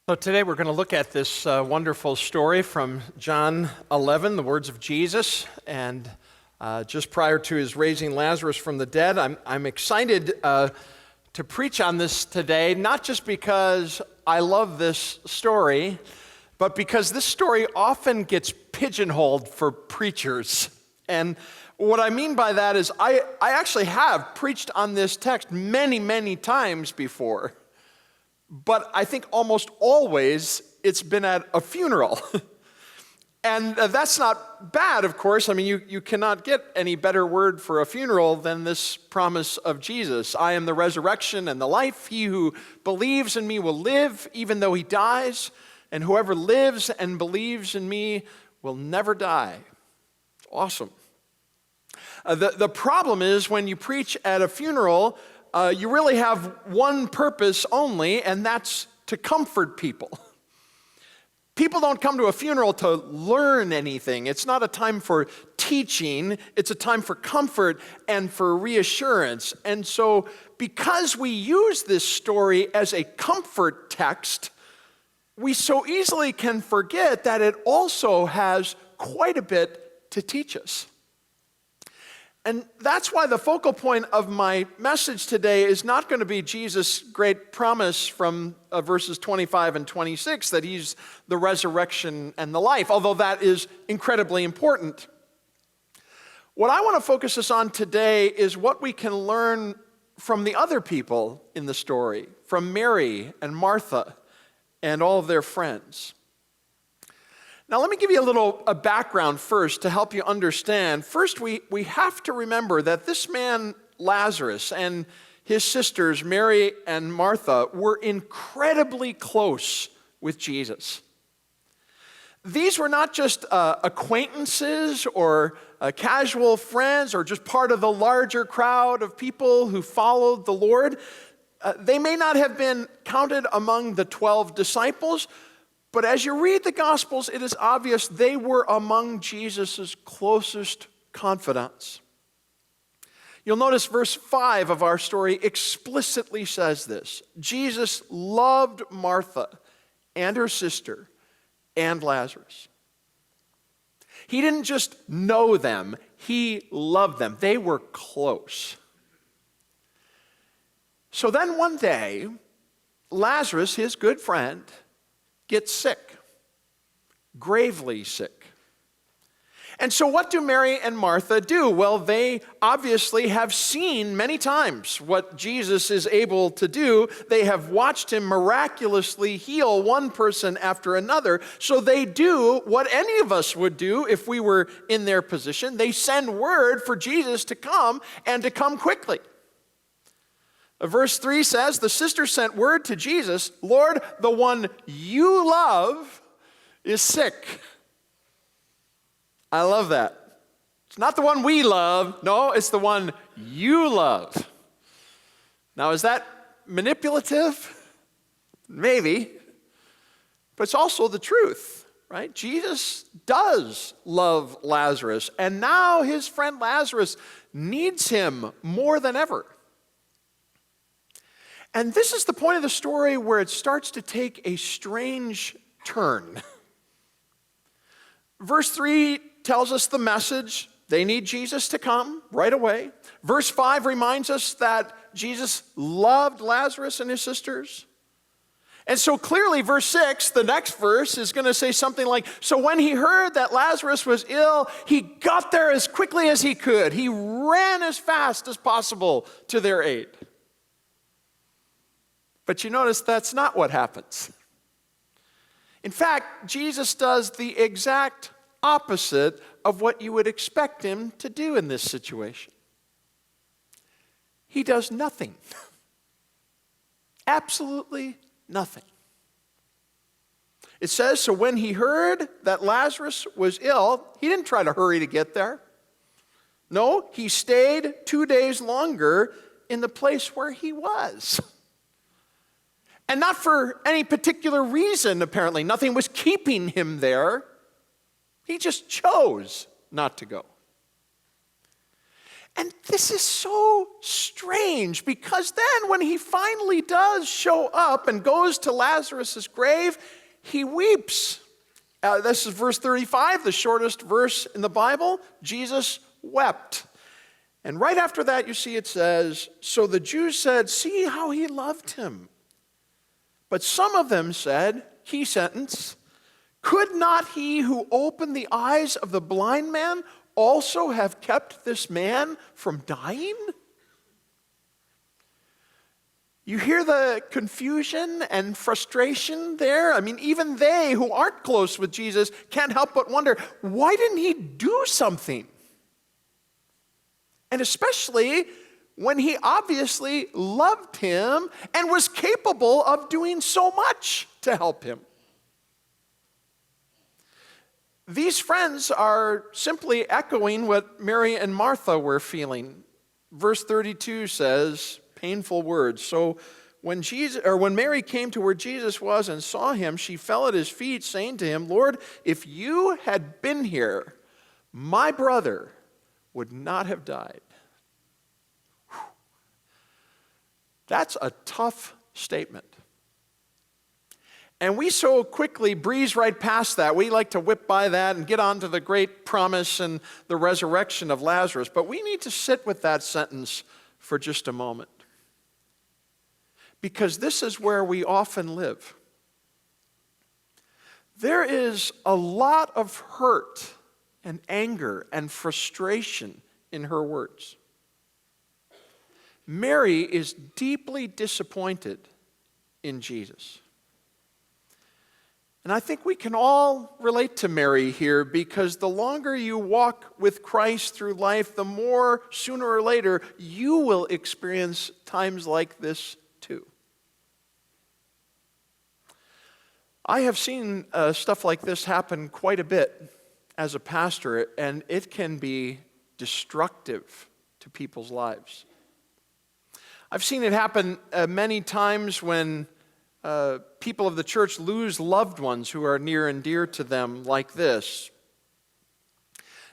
So today we're going to look at this wonderful story from John 11, the words of Jesus, and just prior to his raising Lazarus from the dead. I'm excited to preach on this today, not just because I love this story, but because this story often gets pigeonholed for preachers. And what I mean by that is I actually have preached on this text many, many times before. But I think almost always it's been at a funeral. And that's not bad, of course. I mean, you cannot get any better word for a funeral than this promise of Jesus. I am the resurrection and the life. He who believes in me will live even though he dies. And whoever lives and believes in me will never die. It's awesome. The problem is when you preach at a funeral, you really have one purpose only, and that's to comfort people. People don't come to a funeral to learn anything. It's not a time for teaching. It's a time for comfort and for reassurance. And so because we use this story as a comfort text, we so easily can forget that it also has quite a bit to teach us. And that's why the focal point of my message today is not going to be Jesus' great promise from verses 25 and 26 that he's the resurrection and the life, although that is incredibly important. What I want to focus us on today is what we can learn from the other people in the story, from Mary and Martha and all of their friends. Now, let me give you a background first to help you understand. First, we have to remember that this man, Lazarus, and his sisters, Mary and Martha, were incredibly close with Jesus. These were not just acquaintances or casual friends or just part of the larger crowd of people who followed the Lord. They may not have been counted among the 12 disciples, but as you read the Gospels, it is obvious they were among Jesus' closest confidants. You'll notice verse 5 of our story explicitly says this. Jesus loved Martha and her sister and Lazarus. He didn't just know them, he loved them. They were close. So then one day, Lazarus, his good friend, gets sick, gravely sick. And so what do Mary and Martha do? Well, they obviously have seen many times what Jesus is able to do. They have watched him miraculously heal one person after another. So they do what any of us would do if we were in their position. They send word for Jesus to come and to come quickly. Verse 3 says, the sisters sent word to Jesus, Lord, the one you love is sick. I love that. It's not the one we love. No, it's the one you love. Now, is that manipulative? Maybe. But it's also the truth, right? Jesus does love Lazarus, and now his friend Lazarus needs him more than ever. And this is the point of the story where it starts to take a strange turn. Verse 3 tells us the message. They need Jesus to come right away. Verse 5 reminds us that Jesus loved Lazarus and his sisters. And so clearly, verse 6, the next verse, is going to say something like, so when he heard that Lazarus was ill, he got there as quickly as he could. He ran as fast as possible to their aid. But you notice that's not what happens. In fact, Jesus does the exact opposite of what you would expect him to do in this situation. He does nothing. Absolutely nothing. It says, so when he heard that Lazarus was ill, he didn't try to hurry to get there. No, he stayed 2 days longer in the place where he was. And not for any particular reason, apparently. Nothing was keeping him there. He just chose not to go. And this is so strange because then when he finally does show up and goes to Lazarus' grave, he weeps. This is verse 35, the shortest verse in the Bible. Jesus wept. And right after that, you see it says, so the Jews said, see how he loved him. But some of them said, key sentence, could not he who opened the eyes of the blind man also have kept this man from dying? You hear the confusion and frustration there? I mean, even they who aren't close with Jesus can't help but wonder, why didn't he do something? And especially when he obviously loved him and was capable of doing so much to help him. These friends are simply echoing what Mary and Martha were feeling. Verse 32 says, painful words. So when Mary came to where Jesus was and saw him, she fell at his feet, saying to him, Lord, if you had been here, my brother would not have died. Whew. That's a tough statement. And we so quickly breeze right past that. We like to whip by that and get on to the great promise and the resurrection of Lazarus. But we need to sit with that sentence for just a moment. Because this is where we often live. There is a lot of hurt and anger and frustration in her words. Mary is deeply disappointed in Jesus. And I think we can all relate to Mary here because the longer you walk with Christ through life, the more, sooner or later, you will experience times like this too. I have seen stuff like this happen quite a bit as a pastor, and it can be destructive to people's lives. I've seen it happen many times when people of the church lose loved ones who are near and dear to them like this.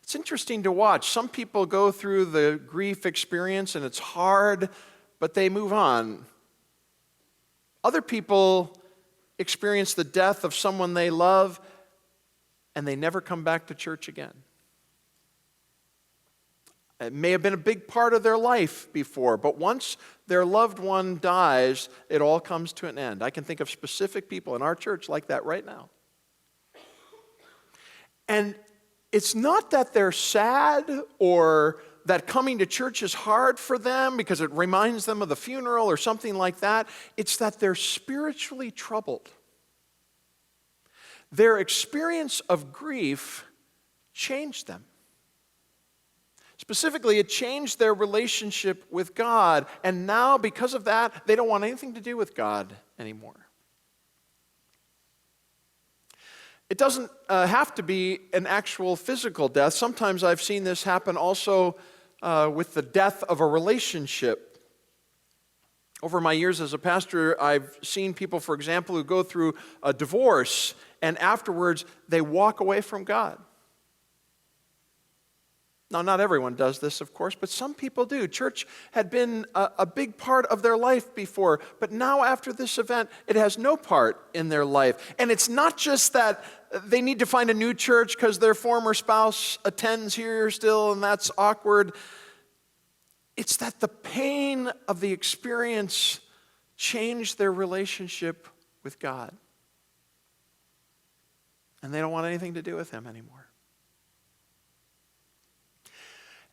It's interesting to watch. Some people go through the grief experience and it's hard, but they move on. Other people experience the death of someone they love and they never come back to church again. It may have been a big part of their life before, but once their loved one dies, it all comes to an end. I can think of specific people in our church like that right now. And it's not that they're sad or that coming to church is hard for them because it reminds them of the funeral or something like that. It's that they're spiritually troubled. Their experience of grief changed them. Specifically, it changed their relationship with God, and now, because of that, they don't want anything to do with God anymore. It doesn't have to be an actual physical death. Sometimes I've seen this happen also with the death of a relationship. Over my years as a pastor, I've seen people, for example, who go through a divorce, and afterwards, they walk away from God. Now, not everyone does this, of course, but some people do. Church had been a big part of their life before, but now after this event, it has no part in their life. And it's not just that they need to find a new church because their former spouse attends here still, and that's awkward. It's that the pain of the experience changed their relationship with God. And they don't want anything to do with Him anymore.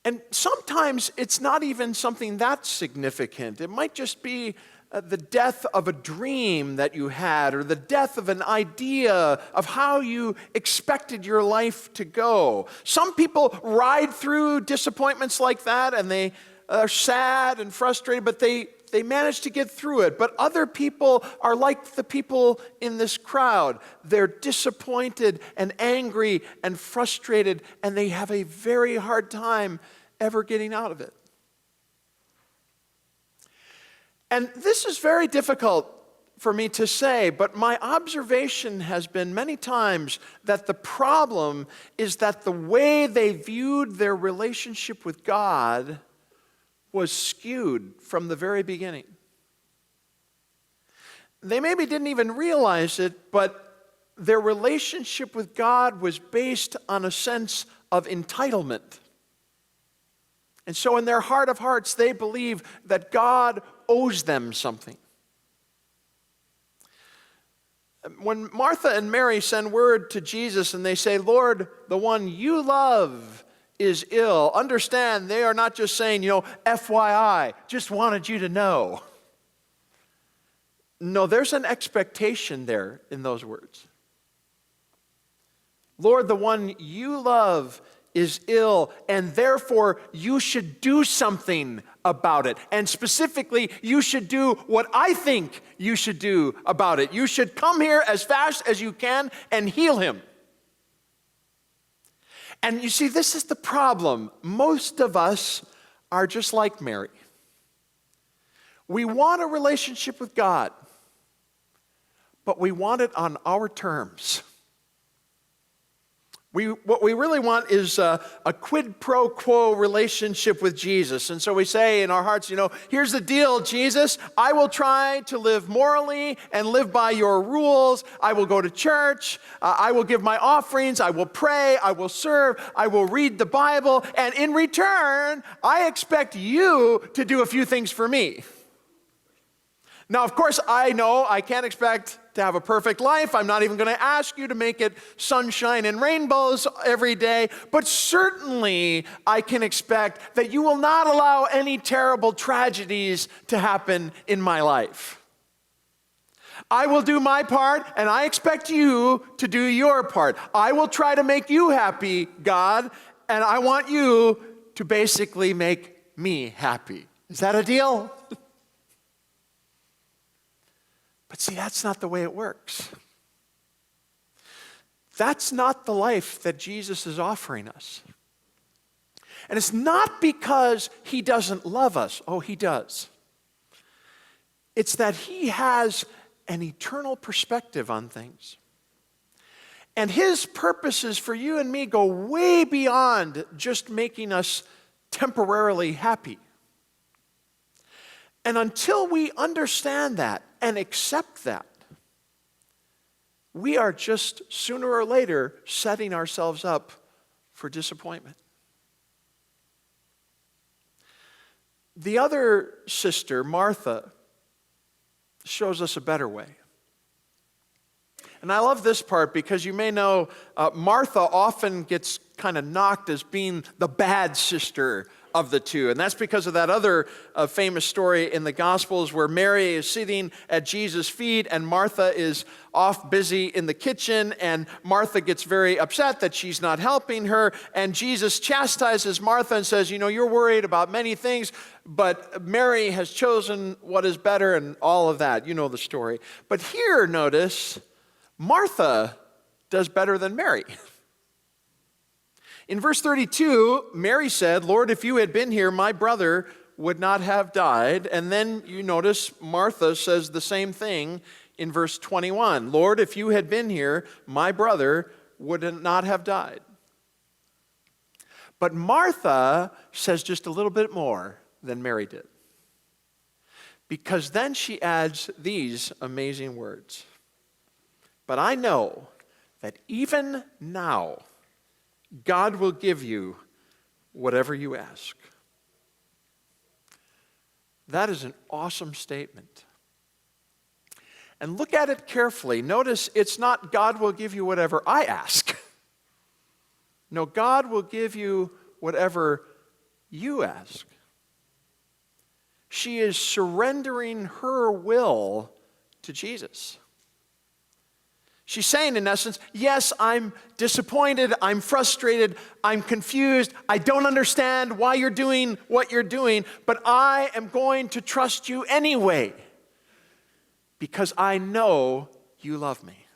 And sometimes it's not even something that significant. It might just be the death of a dream that you had or the death of an idea of how you expected your life to go. Some people ride through disappointments like that and they are sad and frustrated, but they manage to get through it. But other people are like the people in this crowd. They're disappointed and angry and frustrated, and they have a very hard time ever getting out of it. And this is very difficult for me to say, but my observation has been many times that the problem is that the way they viewed their relationship with God was skewed from the very beginning. They maybe didn't even realize it, but their relationship with God was based on a sense of entitlement. And so in their heart of hearts, they believe that God owes them something. When Martha and Mary send word to Jesus and they say, Lord, the one you love is ill, understand they are not just saying, FYI, just wanted you to know. No, there's an expectation there in those words. Lord, the one you love is ill, and therefore you should do something about it. And specifically, you should do what I think you should do about it. You should come here as fast as you can and heal him. And you see, this is the problem. Most of us are just like Mary. We want a relationship with God, but we want it on our terms. What we really want is a quid pro quo relationship with Jesus. And so we say in our hearts, here's the deal, Jesus. I will try to live morally and live by your rules. I will go to church. I will give my offerings. I will pray. I will serve. I will read the Bible. And in return, I expect you to do a few things for me. Now, of course, I know I can't expect to have a perfect life. I'm not even going to ask you to make it sunshine and rainbows every day. But certainly, I can expect that you will not allow any terrible tragedies to happen in my life. I will do my part, and I expect you to do your part. I will try to make you happy, God, and I want you to basically make me happy. Is that a deal? But see, that's not the way it works. That's not the life that Jesus is offering us. And it's not because he doesn't love us. Oh, he does. It's that he has an eternal perspective on things. And his purposes for you and me go way beyond just making us temporarily happy. And until we understand that and accept that, we are just sooner or later setting ourselves up for disappointment. The other sister, Martha, shows us a better way. And I love this part because you may know Martha often gets kind of knocked as being the bad sister of the two. And that's because of that other famous story in the Gospels where Mary is sitting at Jesus' feet and Martha is off busy in the kitchen, and Martha gets very upset that she's not helping her, and Jesus chastises Martha and says, you're worried about many things, but Mary has chosen what is better, and all of that. You know the story. But here, notice, Martha does better than Mary. In verse 32, Mary said, Lord, if you had been here, my brother would not have died. And then you notice Martha says the same thing in verse 21. Lord, if you had been here, my brother would not have died. But Martha says just a little bit more than Mary did. Because then she adds these amazing words. But I know that even now, God will give you whatever you ask. That is an awesome statement. And look at it carefully. Notice it's not God will give you whatever I ask. No, God will give you whatever you ask. She is surrendering her will to Jesus. She's saying, in essence, yes, I'm disappointed, I'm frustrated, I'm confused, I don't understand why you're doing what you're doing, but I am going to trust you anyway because I know you love me.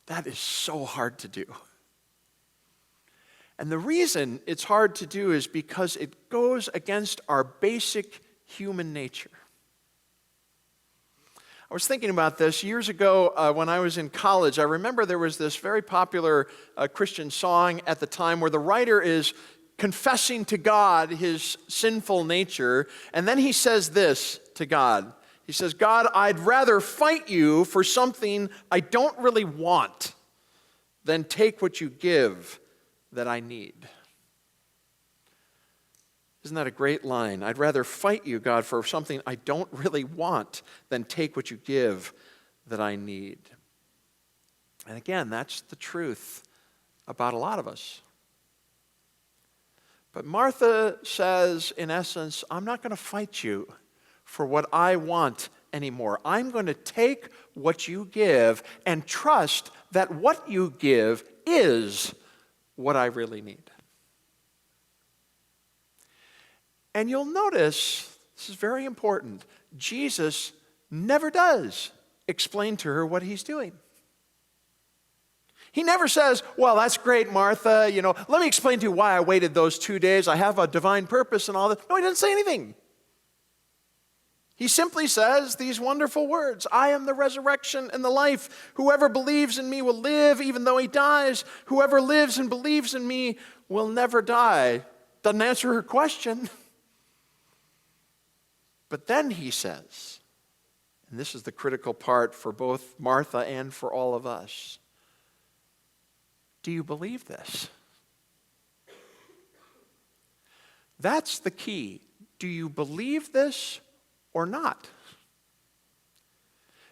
That is so hard to do. And the reason it's hard to do is because it goes against our basic human nature. I was thinking about this years ago when I was in college. I remember there was this very popular Christian song at the time where the writer is confessing to God his sinful nature. And then he says this to God. He says, God, I'd rather fight you for something I don't really want than take what you give that I need. Isn't that a great line? I'd rather fight you, God, for something I don't really want than take what you give that I need. And again, that's the truth about a lot of us. But Martha says, in essence, I'm not going to fight you for what I want anymore. I'm going to take what you give and trust that what you give is what I really need. And you'll notice, this is very important, Jesus never does explain to her what he's doing. He never says, well, that's great, Martha, let me explain to you why I waited those 2 days. I have a divine purpose and all that. No, he doesn't say anything. He simply says these wonderful words, I am the resurrection and the life. Whoever believes in me will live even though he dies. Whoever lives and believes in me will never die. Doesn't answer her question. But then he says, and this is the critical part for both Martha and for all of us, do you believe this? That's the key. Do you believe this or not?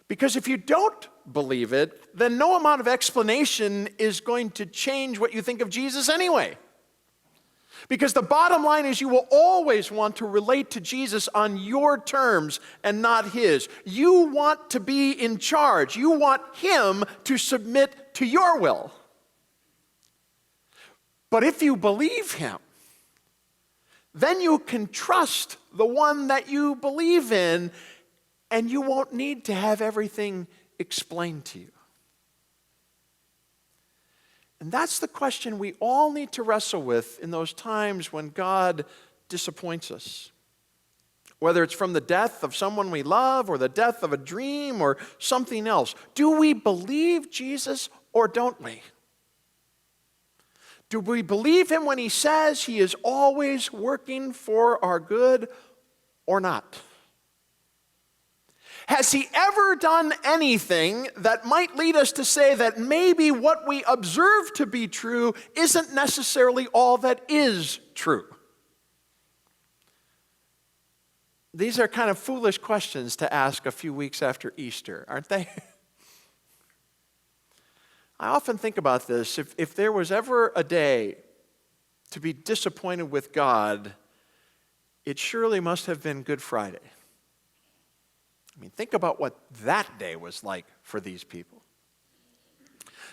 Because if you don't believe it, then no amount of explanation is going to change what you think of Jesus anyway. Because the bottom line is you will always want to relate to Jesus on your terms and not his. You want to be in charge. You want him to submit to your will. But if you believe him, then you can trust the one that you believe in, and you won't need to have everything explained to you. And that's the question we all need to wrestle with in those times when God disappoints us. Whether it's from the death of someone we love or the death of a dream or something else. Do we believe Jesus or don't we? Do we believe him when he says he is always working for our good or not? Has he ever done anything that might lead us to say that maybe what we observe to be true isn't necessarily all that is true? These are kind of foolish questions to ask a few weeks after Easter, aren't they? I often think about this. If there was ever a day to be disappointed with God, it surely must have been Good Friday. I mean, think about what that day was like for these people.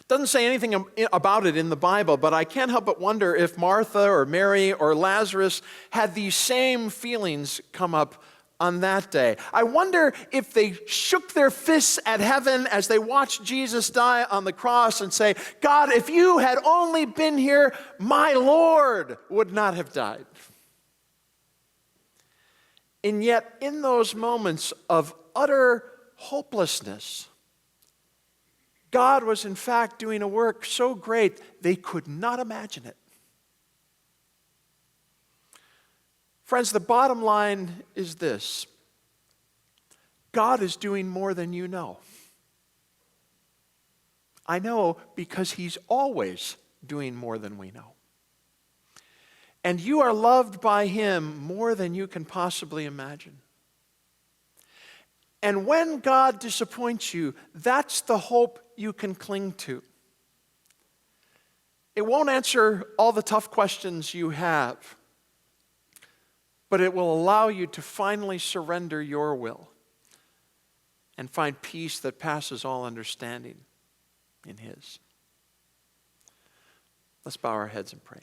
It doesn't say anything about it in the Bible, but I can't help but wonder if Martha or Mary or Lazarus had these same feelings come up on that day. I wonder if they shook their fists at heaven as they watched Jesus die on the cross and say, God, if you had only been here, my Lord would not have died. And yet, in those moments of utter hopelessness, God was in fact doing a work so great they could not imagine it. Friends, the bottom line is this: God is doing more than you know. I know because he's always doing more than we know. And you are loved by him more than you can possibly imagine. And when God disappoints you, that's the hope you can cling to. It won't answer all the tough questions you have, but it will allow you to finally surrender your will and find peace that passes all understanding in his. Let's bow our heads and pray.